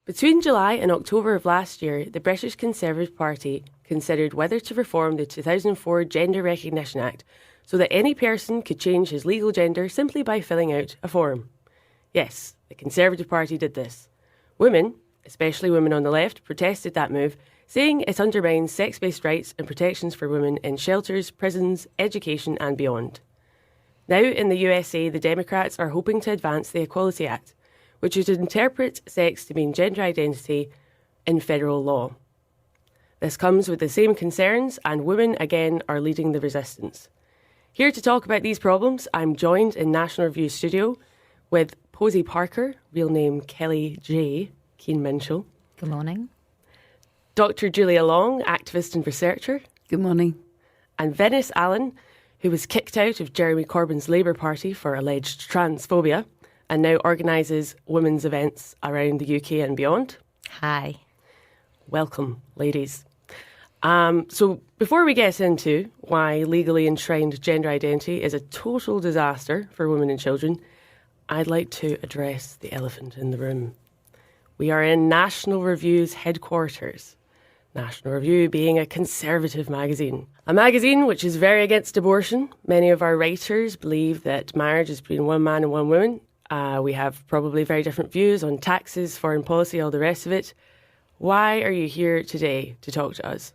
Between July and October of last year, the British Conservative Party considered whether to reform the 2004 Gender Recognition Act so that any person could change his legal gender simply by filling out a form. Yes, the Conservative Party did this. Women, especially women on the left, protested that move, saying it undermines sex-based rights and protections for women in shelters, prisons, education and beyond. Now in the USA, the Democrats are hoping to advance the Equality Act, which would interpret sex to mean gender identity in federal law. This comes with the same concerns, and women again are leading the resistance. Here to talk about these problems, I'm joined in National Review studio with Posie Parker, real name Kellie-Jay Keen. Good morning. Dr. Julia Long, activist and researcher. Good morning. And Venice, Allan, who was kicked out of Jeremy Corbyn's Labour Party for alleged transphobia and now organises women's events around the UK and beyond. Hi. Welcome, ladies. So before we get into why legally enshrined gender identity is a total disaster for women and children, I'd like to address the elephant in the room. We are in National Review's headquarters. National Review being a conservative magazine. A magazine which is very against abortion. Many of our writers believe that marriage is between one man and one woman. We have probably very different views on taxes, foreign policy, all the rest of it. Why are you here today to talk to us?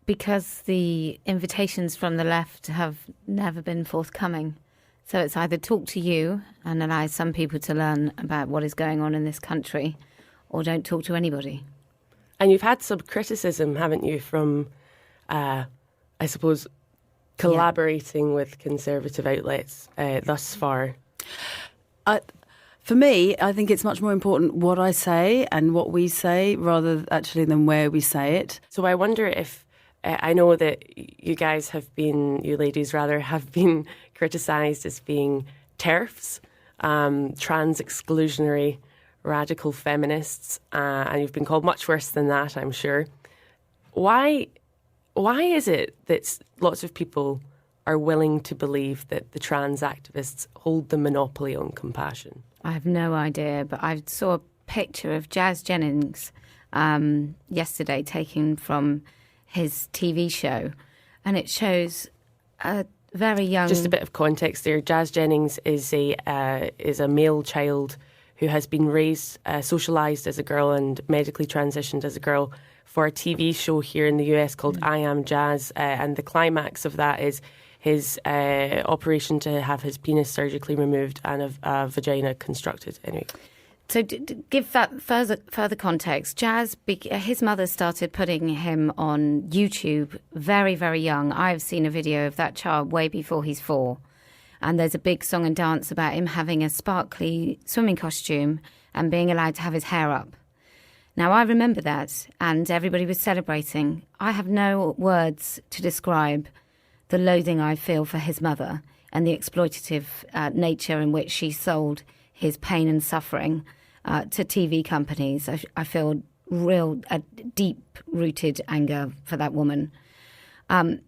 Because the invitations from the left have never been forthcoming. So it's either talk to you and allow some people to learn about what is going on in this country, or don't talk to anybody. And you've had some criticism, haven't you, from, I suppose, collaborating with conservative outlets thus far? For me, I think it's much more important what I say and what we say rather actually than where we say it. So I wonder if, I know that you guys have been, you ladies rather, have been criticised as being TERFs, trans exclusionary radical feminists, and you've been called much worse than that, I'm sure. Why is it that lots of people are willing to believe that the trans activists hold the monopoly on compassion? I have no idea, but I saw a picture of Jazz Jennings yesterday taken from his TV show, and it shows a very young... Just a bit of context there. Jazz Jennings is a male child who has been raised, socialised as a girl and medically transitioned as a girl for a TV show here in the US called I Am Jazz, and the climax of that is his operation to have his penis surgically removed and a vagina constructed. Anyway. So to give that further context, Jazz, his mother started putting him on YouTube very, very young. I've seen a video of that child way before he's 4. And there's a big song and dance about him having a sparkly swimming costume and being allowed to have his hair up. Now, I remember that, and everybody was celebrating. I have no words to describe the loathing I feel for his mother and the exploitative nature in which she sold his pain and suffering to TV companies. I feel a deep-rooted anger for that woman. And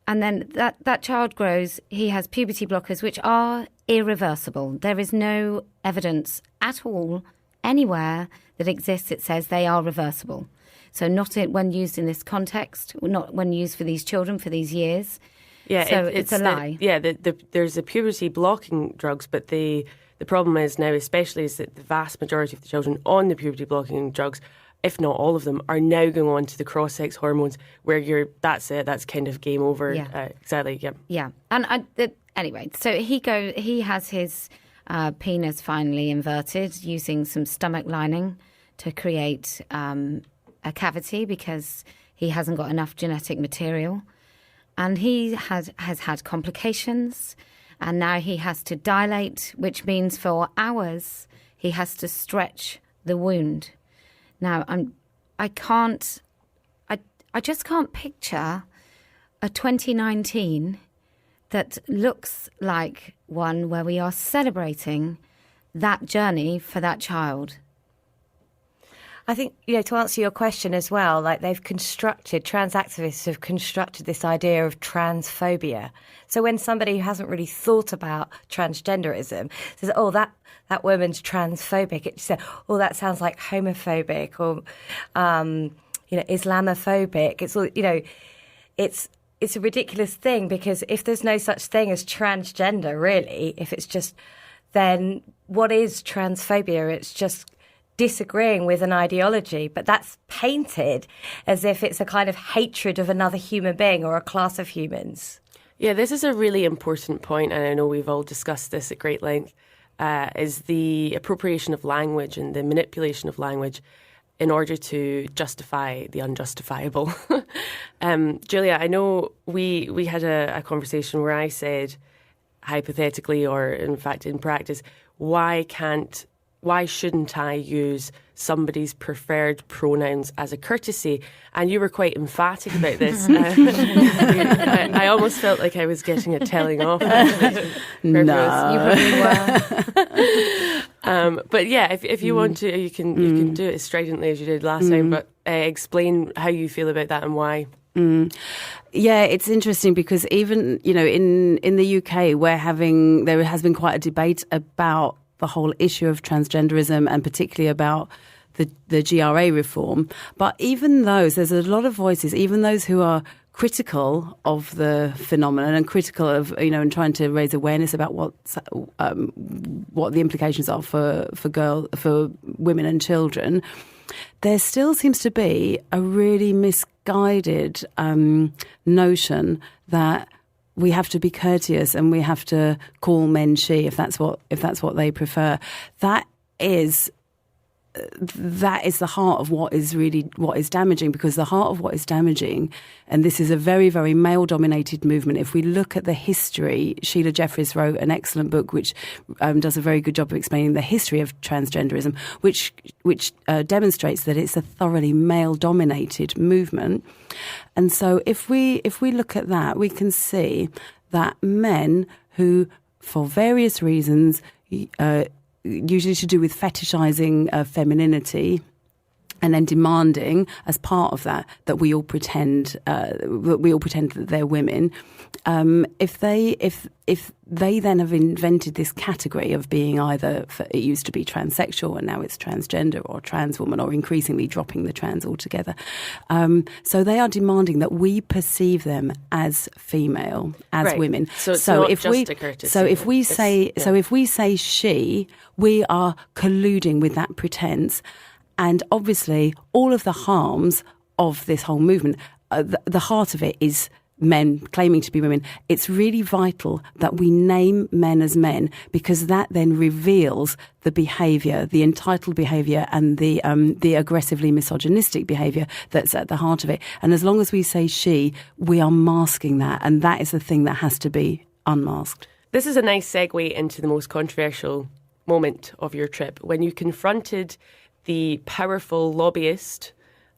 then that child grows, he has puberty blockers, which are irreversible. There is no evidence at all anywhere that exists that says they are reversible. So not when used in this context, not when used for these children for these years. Yeah, so it's a lie. There's the puberty blocking drugs, but the problem is now, especially, is that the vast majority of the children on the puberty blocking drugs, if not all of them, are now going on to the cross-sex hormones where that's it, that's kind of game over. Yeah. Exactly, yeah. Yeah. And anyway, so he has his penis finally inverted using some stomach lining to create a cavity because he hasn't got enough genetic material. And he has had complications, and now he has to dilate, which means for hours he has to stretch the wound. Now, I just can't picture a 2019 that looks like one where we are celebrating that journey for that child. I think, to answer your question as well, like trans activists have constructed this idea of transphobia. So when somebody who hasn't really thought about transgenderism says, oh, that woman's transphobic, it says, oh, that sounds like homophobic or, Islamophobic. It's all, it's a ridiculous thing, because if there's no such thing as transgender, really, if it's just, then what is transphobia? It's just disagreeing with an ideology, but that's painted as if it's a kind of hatred of another human being or a class of humans. Yeah, this is a really important point, and I know we've all discussed this at great length, is the appropriation of language and the manipulation of language in order to justify the unjustifiable. Julia, I know we had a conversation where I said, hypothetically, or in fact in practice, why shouldn't I use somebody's preferred pronouns as a courtesy? And you were quite emphatic about this. I almost felt like I was getting a telling off. No. You probably were. But yeah, if you want to, you can do it as stridently as you did last time, but explain how you feel about that and why. Yeah, it's interesting because even, in the UK, there has been quite a debate about the whole issue of transgenderism and particularly about the GRA reform. But even there's a lot of voices, even those who are critical of the phenomenon and critical of, and trying to raise awareness about what the implications are for women and children. There still seems to be a really misguided notion that we have to be courteous and we have to call men she if that's what they prefer. That is the heart of what is damaging, because the heart of what is damaging, and this is a very, very male-dominated movement. If we look at the history, Sheila Jeffries wrote an excellent book which does a very good job of explaining the history of transgenderism, which demonstrates that it's a thoroughly male-dominated movement. And so if we look at that, we can see that men who, for various reasons, usually to do with fetishizing femininity, and then demanding, as part of that we all pretend that they're women. If they then have invented this category of being either, it used to be transsexual and now it's transgender or trans woman, or increasingly dropping the trans altogether. So they are demanding that we perceive them as female, as women. So it's not just a courtesy. So if we say she, we are colluding with that pretense. And obviously, all of the harms of this whole movement, the heart of it is men claiming to be women. It's really vital that we name men as men, because that then reveals the behaviour, the entitled behaviour and the aggressively misogynistic behaviour that's at the heart of it. And as long as we say she, we are masking that. And that is the thing that has to be unmasked. This is a nice segue into the most controversial moment of your trip, when you confronted the powerful lobbyist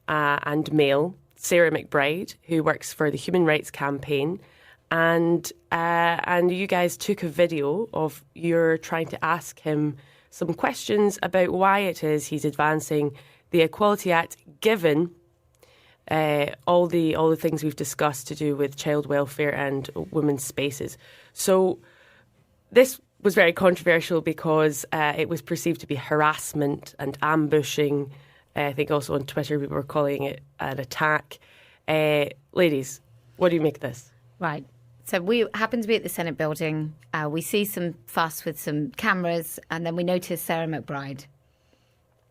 and male, Sarah McBride, who works for the Human Rights Campaign, and you guys took a video of you trying to ask him some questions about why it is he's advancing the Equality Act, given all the things we've discussed to do with child welfare and women's spaces. So this was very controversial because it was perceived to be harassment and ambushing. I think also on Twitter people were calling it an attack. Ladies, what do you make of this? Right. So we happen to be at the Senate building. We see some fuss with some cameras, and then we notice Sarah McBride.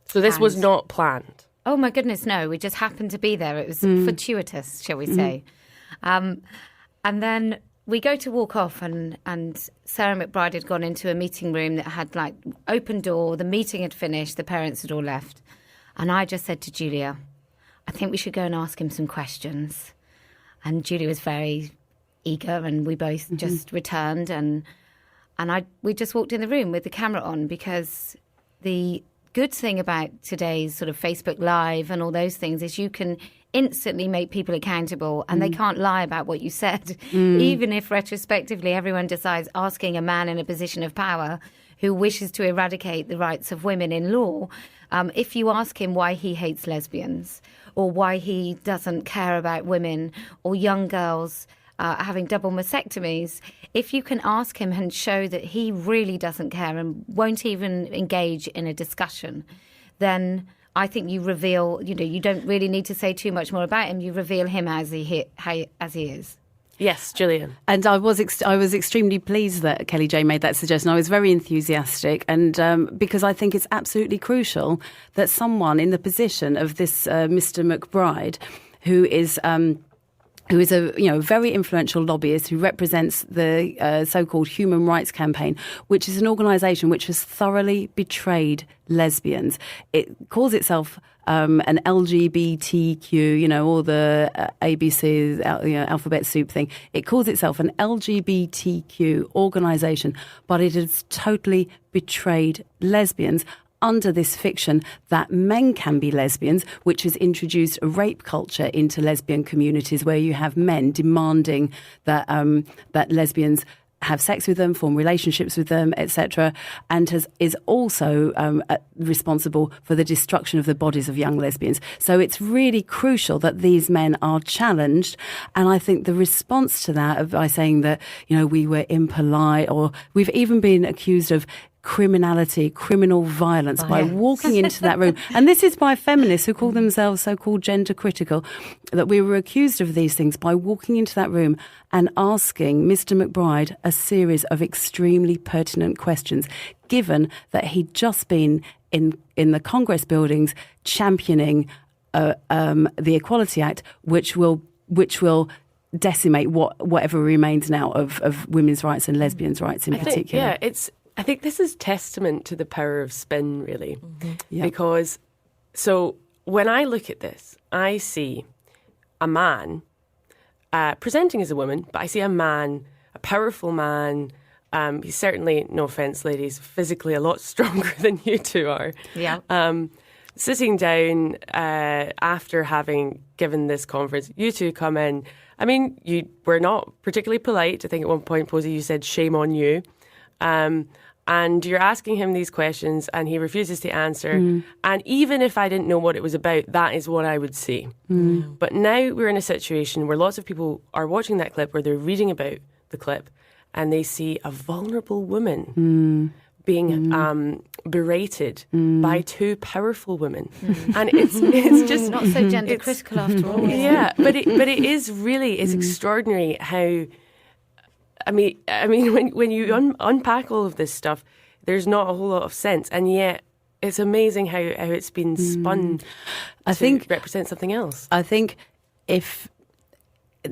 So this was not planned? Oh, my goodness, no. We just happened to be there. It was fortuitous, shall we say. And then we go to walk off, and Sarah McBride had gone into a meeting room that had, like, open door. The meeting had finished. The parents had all left. And I just said to Julia, I think we should go and ask him some questions. And Julia was very eager, and we both just returned. And we just walked in the room with the camera on, because the good thing about today's sort of Facebook Live and all those things is you can instantly make people accountable, and they can't lie about what you said, even if retrospectively everyone decides asking a man in a position of power who wishes to eradicate the rights of women in law, if you ask him why he hates lesbians or why he doesn't care about women or young girls having double mastectomies, if you can ask him and show that he really doesn't care and won't even engage in a discussion, then I think you reveal, you don't really need to say too much more about him. You reveal him as he is. Yes, Gillian. And I was extremely pleased that Kellie-Jay made that suggestion. I was very enthusiastic, and because I think it's absolutely crucial that someone in the position of this Mr. McBride, who is a very influential lobbyist who represents the so-called Human Rights Campaign, which is an organisation which has thoroughly betrayed lesbians. It calls itself an LGBTQ, all the ABCs, alphabet soup thing. It calls itself an LGBTQ organisation, but it has totally betrayed lesbians under this fiction that men can be lesbians, which has introduced a rape culture into lesbian communities where you have men demanding that lesbians have sex with them, form relationships with them, etc., and is also responsible for the destruction of the bodies of young lesbians. So it's really crucial that these men are challenged, and I think the response to that by saying that we were impolite, or we've even been accused of criminal violence by walking into that room. And this is by feminists who call themselves so-called gender critical, that we were accused of these things by walking into that room and asking Mr. McBride a series of extremely pertinent questions, given that he'd just been in the Congress buildings championing the Equality Act, which will decimate whatever remains now of women's rights and lesbians' rights in particular. I think this is testament to the power of spin, really. Mm-hmm. Yeah. Because, so when I look at this, I see a man presenting as a woman, but I see a man, a powerful man. He's certainly, no offence, ladies, physically a lot stronger than you two are. Yeah. Sitting down after having given this conference, you two come in. I mean, you were not particularly polite. I think at one point, Posie, you said, shame on you. And you're asking him these questions and he refuses to answer. And even if I didn't know what it was about, that is what I would say. But now we're in a situation where lots of people are watching that clip, where they're reading about the clip, and they see a vulnerable woman being berated by two powerful women. And it's just not so gender critical after all. Yeah, but it is really, it's extraordinary how... I mean, when you unpack all of this stuff, there's not a whole lot of sense, and yet it's amazing how it's been spun to represent something else. I think if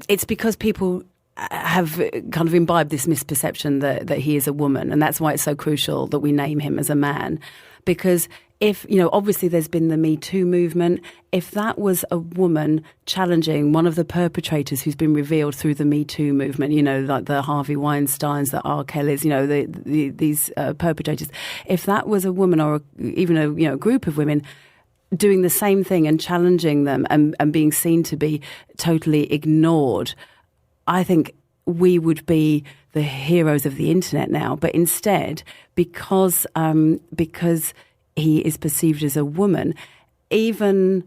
it's because people have kind of imbibed this misperception that he is a woman, and that's why it's so crucial that we name him as a man, because if, obviously there's been the Me Too movement. If that was a woman challenging one of the perpetrators who's been revealed through the Me Too movement, like the Harvey Weinsteins, the R. Kellys, these perpetrators, if that was a woman or even a group of women doing the same thing and challenging them and being seen to be totally ignored, I think we would be the heroes of the internet now. But instead, because he is perceived as a woman, even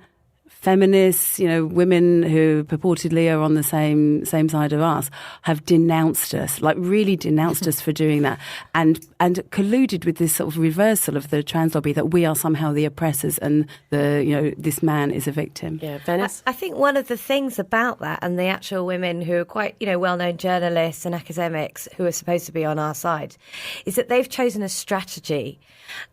feminists, women who purportedly are on the same side of us, have denounced us, really denounced us for doing that, and colluded with this sort of reversal of the trans lobby, that we are somehow the oppressors and this man is a victim. Yeah, Venice. I think one of the things about that, and the actual women who are quite, well-known journalists and academics who are supposed to be on our side, is that they've chosen a strategy.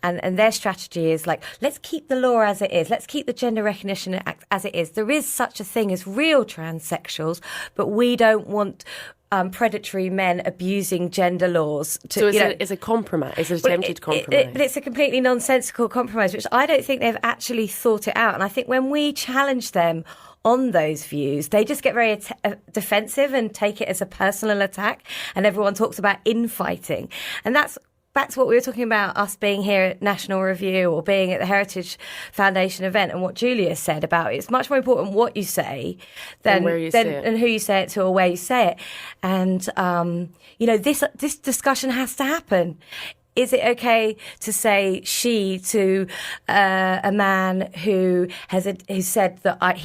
And their strategy is let's keep the law as it is. Let's keep the Gender Recognition Act as it is. There is such a thing as real transsexuals, but we don't want predatory men abusing gender laws. So it's a compromise. It's an attempted compromise. But it's a completely nonsensical compromise, which I don't think they've actually thought it out. And I think when we challenge them on those views, they just get very defensive and take it as a personal attack. And everyone talks about infighting. And that's back to what we were talking about, us being here at National Review or being at the Heritage Foundation event, and what Julia said about it's much more important what you say than who you say it to or where you say it. And, this discussion has to happen. is it okay to say she to a man who who said that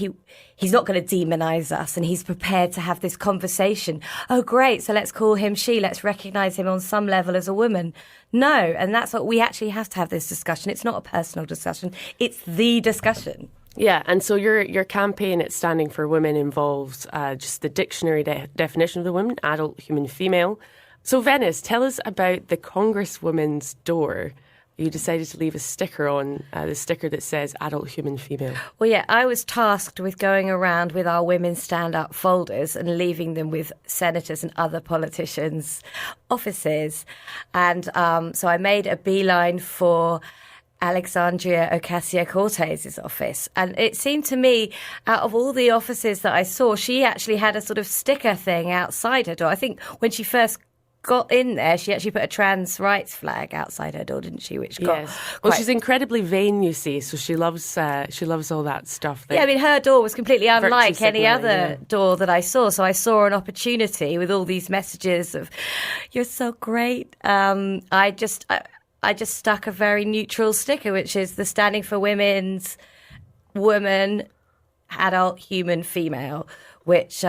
he's not going to demonise us and he's prepared to have this conversation? Oh, great. So let's call him she. Let's recognise him on some level as a woman. No. And that's what we actually have to have this discussion. It's not a personal discussion. It's the discussion. Yeah, and so your campaign at Standing for Women involves just the dictionary definition of the woman, adult, human, female. So Venice, tell us about the Congresswoman's door. You decided to leave a sticker on, the sticker that says adult, human, female. Well, yeah, I was tasked with going around with our Women Stand Up folders and leaving them with senators and other politicians' offices. And so I made a beeline for Alexandria Ocasio-Cortez's office. And it seemed to me, out of all the offices that I saw, she actually had a sort of sticker thing outside her door. I think when she first got in there, she actually put a trans rights flag outside her door, didn't she? Which got well, she's incredibly vain, you see, so she loves all that stuff. Yeah, I mean, her door was completely unlike any other door that I saw. So I saw an opportunity with all these messages of "You're so great." I just stuck a very neutral sticker, which is the Standing for Women's woman, adult, human, female, which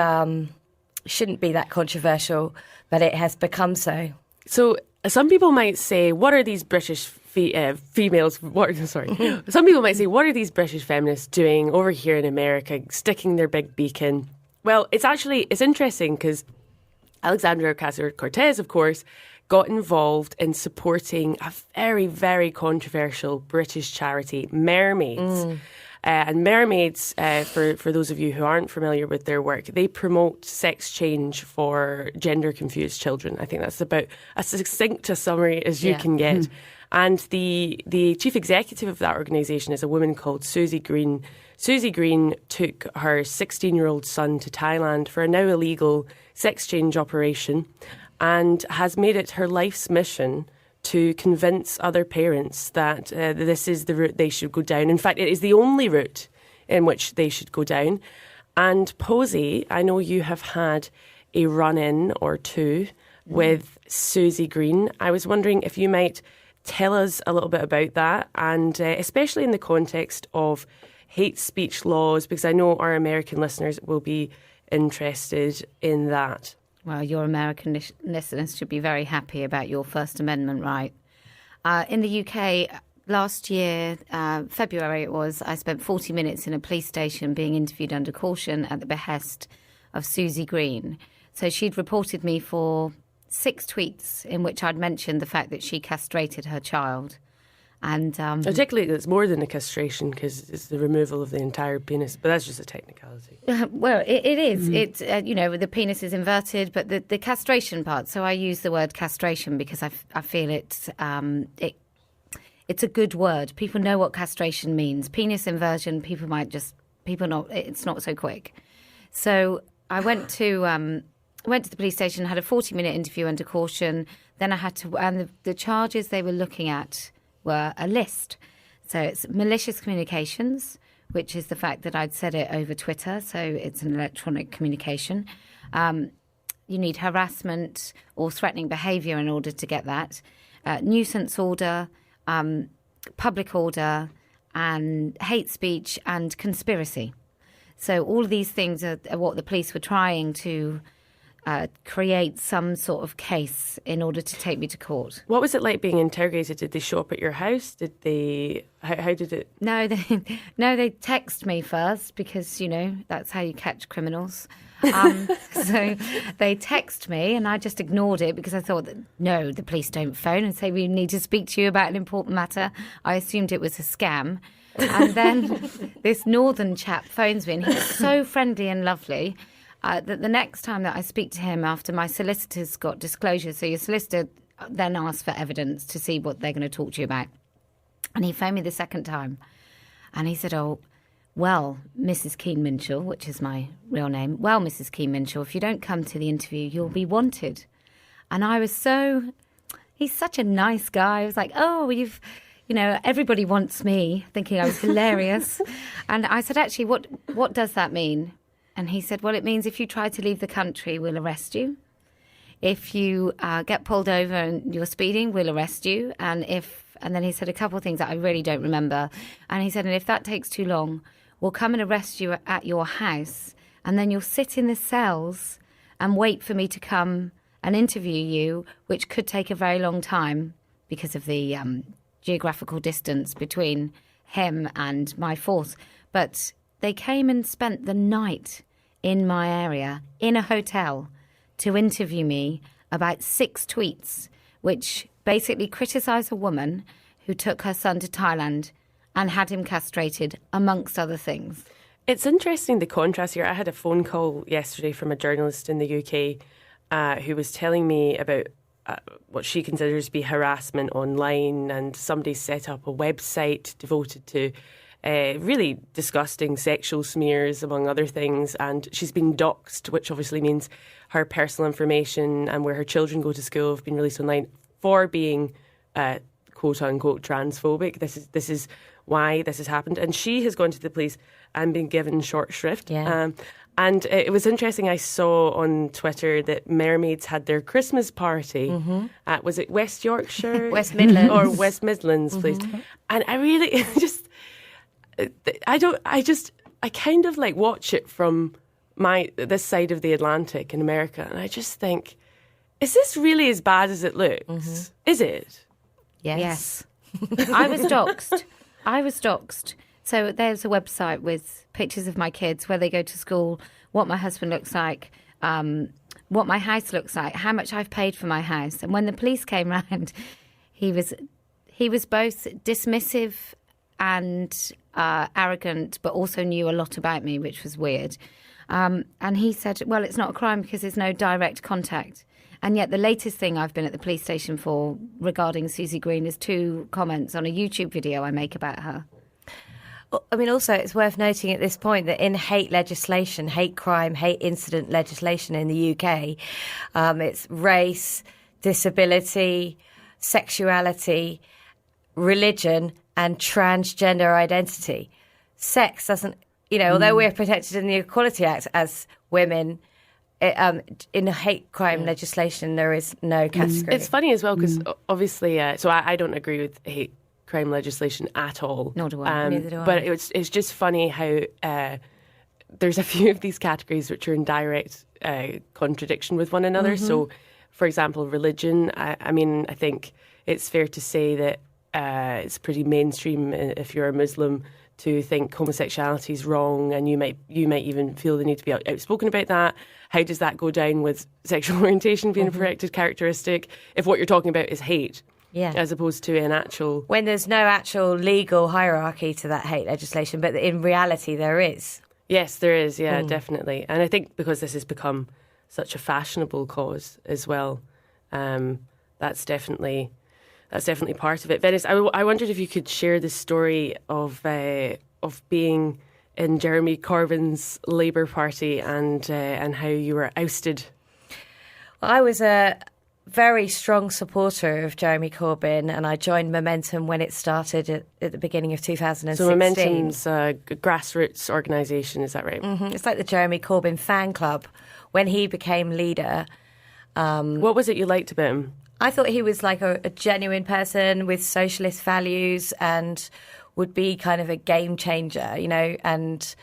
shouldn't be that controversial, but it has become so. So some people might say, what are these British females... Some people might say, what are these British feminists doing over here in America, sticking their big beak in? Well, it's interesting because Alexandria Ocasio-Cortez, of course, got involved in supporting a very, very controversial British charity, Mermaids. And Mermaids, for those of you who aren't familiar with their work, they promote sex change for gender-confused children. I think that's about as succinct a summary as you can get. And the chief executive of that organisation is a woman called Susie Green. Susie Green took her 16-year-old son to Thailand for a now illegal sex change operation and has made it her life's mission to convince other parents that this is the route they should go down. In fact, it is the only route in which they should go down. And Posie, I know you have had a run-in or two with Susie Green. I was wondering if you might tell us a little bit about that, and especially in the context of hate speech laws, because I know our American listeners will be interested in that. Well, your American listeners should be very happy about your First Amendment right. In the UK, last year, February it was, I spent 40 minutes in a police station being interviewed under caution at the behest of Susie Green. So she'd reported me for 6 tweets in which I'd mentioned the fact that she castrated her child. And particularly, it's more than a castration because it's the removal of the entire penis, but that's just a technicality. Well, it is. It's the penis is inverted, but the castration part. So I use the word castration because I feel it's a good word. People know what castration means. Penis inversion, it's not so quick. So I went to the police station, had a 40-minute interview under caution. Then I had to, and the charges they were looking at were a list. So it's malicious communications, which is the fact that I'd said it over Twitter, so it's an electronic communication. You need harassment or threatening behaviour in order to get that. Nuisance order, public order, and hate speech and conspiracy. So all of these things are what the police were trying to create some sort of case in order to take me to court. What was it like being interrogated? Did they show up at your house? Did they? How did it? No, they text me first because that's how you catch criminals. So they text me and I just ignored it because I thought that no, the police don't phone and say we need to speak to you about an important matter. I assumed it was a scam. And then this northern chap phones me and he's so friendly and lovely. That the next time that I speak to him after my solicitors got disclosure, so your solicitor then asks for evidence to see what they're going to talk to you about. And he phoned me the second time and he said, oh, well, Mrs. Keen-Minshall, which is my real name, well, Mrs. Keen-Minshall, if you don't come to the interview, you'll be wanted. And I was he's such a nice guy. I was like, oh, everybody wants me, thinking I was hilarious. And I said, actually, what does that mean? And he said, well, it means if you try to leave the country, we'll arrest you. if you get pulled over and you're speeding, we'll arrest you. And then he said a couple of things that I really don't remember. And he said, and if that takes too long, we'll come and arrest you at your house. And then you'll sit in the cells and wait for me to come and interview you, which could take a very long time because of the geographical distance between him and my force. But they came and spent the night in my area, in a hotel, to interview me about 6 tweets, which basically criticised a woman who took her son to Thailand and had him castrated, amongst other things. It's interesting, the contrast here. I had a phone call yesterday from a journalist in the UK who was telling me about what she considers to be harassment online, and somebody set up a website devoted to really disgusting sexual smears, among other things, and she's been doxxed, which obviously means her personal information and where her children go to school have been released online for being quote-unquote transphobic. This is why this has happened, and she has gone to the police and been given short shrift. And it was interesting, I saw on Twitter that Mermaids had their Christmas party at, was it West Yorkshire? West Midlands. Or West Midlands, please. And I really I kind of like watch it from this side of the Atlantic in America, and I just think, is this really as bad as it looks? Is it? Yes. I was doxxed. So there's a website with pictures of my kids, where they go to school, what my husband looks like, what my house looks like, how much I've paid for my house. And when the police came round, he was both dismissive and arrogant, but also knew a lot about me, which was weird. And he said, well, it's not a crime because there's no direct contact. And yet the latest thing I've been at the police station for regarding Susie Green is 2 comments on a YouTube video I make about her. I mean, also, it's worth noting at this point that in hate legislation, hate crime, hate incident legislation in the UK, it's race, disability, sexuality, religion, and transgender identity. Sex doesn't, although we're protected in the Equality Act as women, in hate crime legislation, there is no category. It's funny as well because obviously, so I don't agree with hate crime legislation at all. Nor do I. Neither do I. But it's just funny how there's a few of these categories which are in direct contradiction with one another. So, for example, religion. I mean, I think it's fair to say that it's pretty mainstream if you're a Muslim to think homosexuality is wrong, and you might even feel the need to be outspoken about that. How does that go down with sexual orientation being a protected characteristic if what you're talking about is hate? Yeah. As opposed to an actual... When there's no actual legal hierarchy to that hate legislation, but in reality there is. Yes, there is, yeah, definitely. And I think because this has become such a fashionable cause as well, that's definitely part of it. Venice, I wondered if you could share the story of being in Jeremy Corbyn's Labour Party and how you were ousted. Well, I was a very strong supporter of Jeremy Corbyn, and I joined Momentum when it started at the beginning of 2016. So Momentum's a grassroots organisation, is that right? It's like the Jeremy Corbyn fan club. When he became leader... what was it you liked about him? I thought he was like a genuine person with socialist values and would be kind of a game changer, and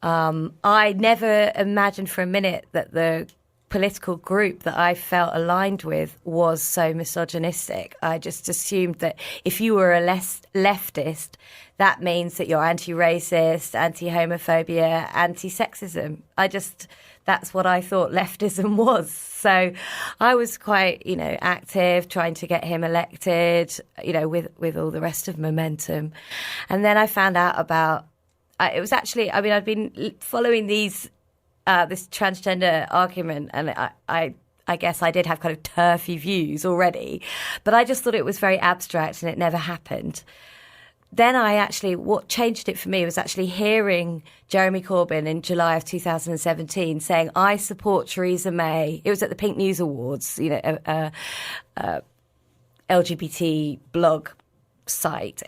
I never imagined for a minute that the political group that I felt aligned with was so misogynistic. I just assumed that if you were a leftist, that means that you're anti-racist, anti-homophobia, anti-sexism. That's what I thought leftism was. So I was quite, active, trying to get him elected, with all the rest of Momentum. And then I found out about, it was actually, I'd been following this transgender argument, and I guess I did have kind of turfy views already, but I just thought it was very abstract and it never happened. Then what changed it for me was actually hearing Jeremy Corbyn in July of 2017 saying, I support Theresa May. It was at the Pink News Awards, LGBT blog site.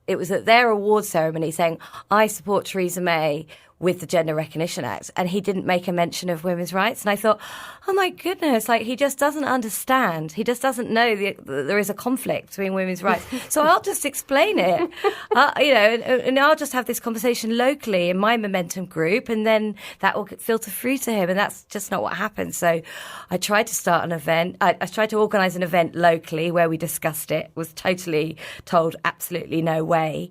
It was at their award ceremony saying, I support Theresa May with the Gender Recognition Act, and he didn't make a mention of women's rights. And I thought, oh my goodness, like he just doesn't understand. He just doesn't know that there is a conflict between women's rights. So I'll just explain it, and I'll just have this conversation locally in my Momentum group, and then that will filter through to him. And that's just not what happened. So I tried to start an event. I tried to organise an event locally where we discussed it. Was totally told absolutely no way.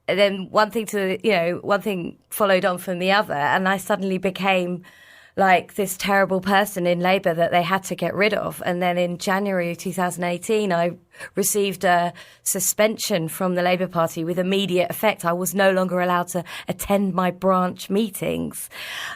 And then one thing followed on from the other, and I suddenly became like this terrible person in Labour that they had to get rid of. And then in January 2018, I received a suspension from the Labour Party with immediate effect. I was no longer allowed to attend my branch meetings,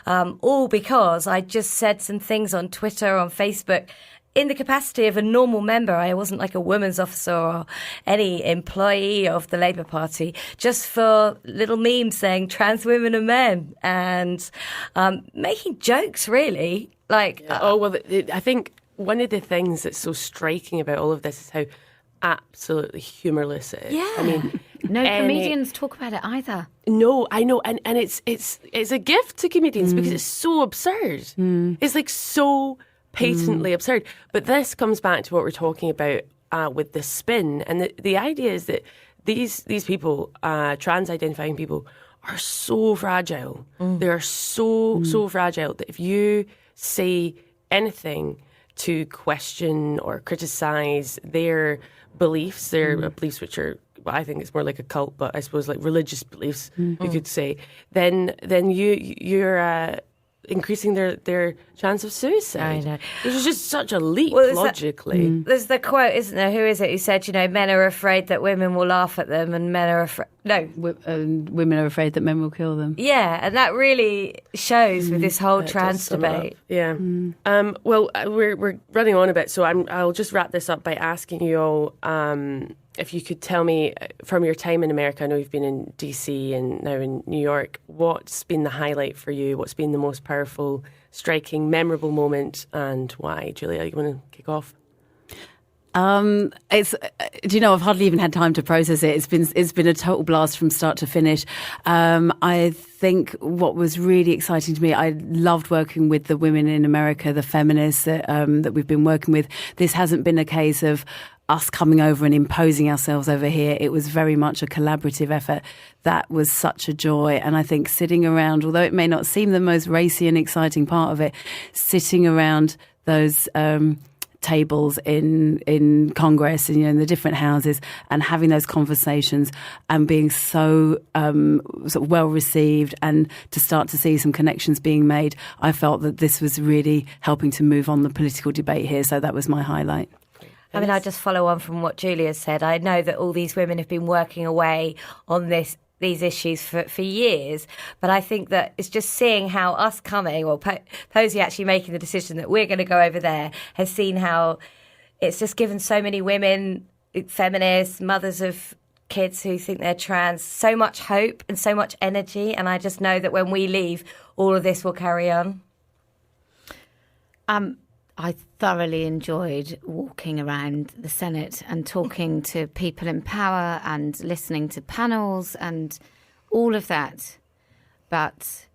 all because I just said some things on Twitter, on Facebook, in the capacity of a normal member. I wasn't like a women's officer or any employee of the Labour Party, just for little memes saying trans women are men and making jokes, really. Like, I think one of the things that's so striking about all of this is how absolutely humourless it is. Yeah. I mean, no comedians talk about it either. No, I know, and it's a gift to comedians because it's so absurd. It's like so patently absurd. But this comes back to what we're talking about with the spin. And the idea is that these people, trans-identifying people, are so fragile. They are so fragile that if you say anything to question or criticise their beliefs, beliefs which are, well, I think it's more like a cult, but I suppose like religious beliefs, you could say, then you're increasing their chance of suicide. I know. Which is just such a leap, logically. There's the quote, isn't there? Who is it who said, men are afraid that women will laugh at them and men are afraid... No. Women are afraid that men will kill them. Yeah, and that really shows with this whole trans debate. Yeah. Well, we're running on a bit, so I'll just wrap this up by asking you all... if you could tell me, from your time in America, I know you've been in DC and now in New York, what's been the highlight for you? What's been the most powerful, striking, memorable moment, and why? Julia, you want to kick off? I've hardly even had time to process it. It's been a total blast from start to finish. I think what was really exciting to me, I loved working with the women in America, the feminists that we've been working with. This hasn't been a case of us coming over and imposing ourselves over here. It was very much a collaborative effort. That was such a joy. And I think sitting around, although it may not seem the most racy and exciting part of it, sitting around those tables in Congress and in the different houses and having those conversations and being so sort of well received and to start to see some connections being made, I felt that this was really helping to move on the political debate here. So that was my highlight. I mean, I'll just follow on from what Julia said. I know that all these women have been working away on these issues for years, but I think that it's just seeing how us coming, or Posie actually making the decision that we're going to go over there, has seen how it's just given so many women, feminists, mothers of kids who think they're trans, so much hope and so much energy. And I just know that when we leave, all of this will carry on. I thoroughly enjoyed walking around the Senate and talking to people in power and listening to panels and all of that. But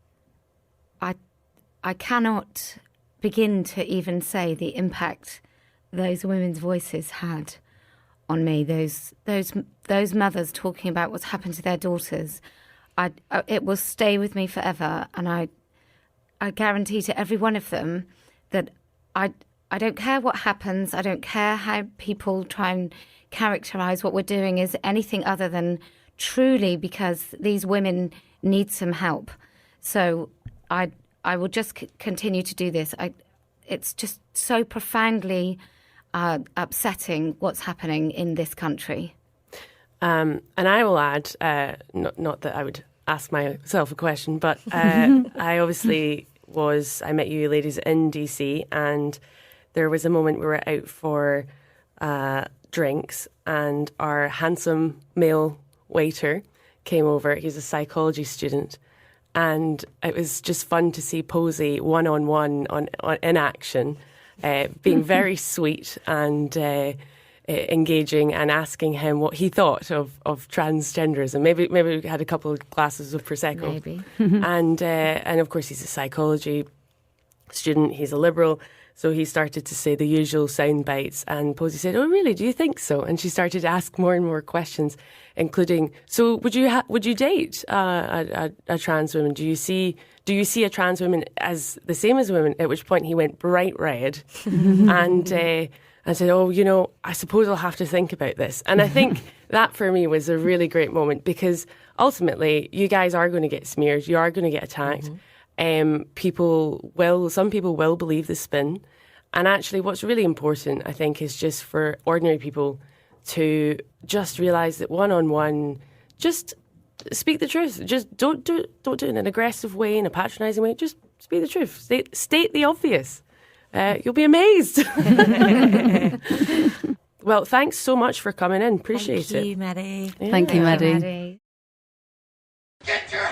I cannot begin to even say the impact those women's voices had on me. Those mothers talking about what's happened to their daughters. It will stay with me forever. And I guarantee to every one of them that I don't care what happens. I don't care how people try and characterise what we're doing as anything other than truly because these women need some help. So I will just continue to do this. It's just so profoundly upsetting what's happening in this country. And I will add, not that I would ask myself a question, but I obviously I met you ladies in DC, and there was a moment we were out for drinks and our handsome male waiter came over. He's a psychology student. And it was just fun to see Posie one-on-one in action, being very sweet and engaging and asking him what he thought of transgenderism. Maybe we had a couple of glasses of Prosecco. Maybe. And of course he's a psychology student, he's a liberal, so he started to say the usual sound bites, and Posie said, "Oh really, do you think so?" And she started to ask more and more questions, including, "So would you date a trans woman? Do you see a trans woman as the same as women?" At which point he went bright red and said, "Oh, I suppose I'll have to think about this." And I think that for me was a really great moment, because ultimately you guys are going to get smeared, you are going to get attacked. Some people will believe the spin. And actually what's really important, I think, is just for ordinary people to just realise that one-on-one, just speak the truth. Just don't do it in an aggressive way, in a patronising way. Just speak the truth. State the obvious. You'll be amazed. Well, thanks so much for coming in. Appreciate it. Thank you, Maddie. Thank you, Maddie. Maddie. Get your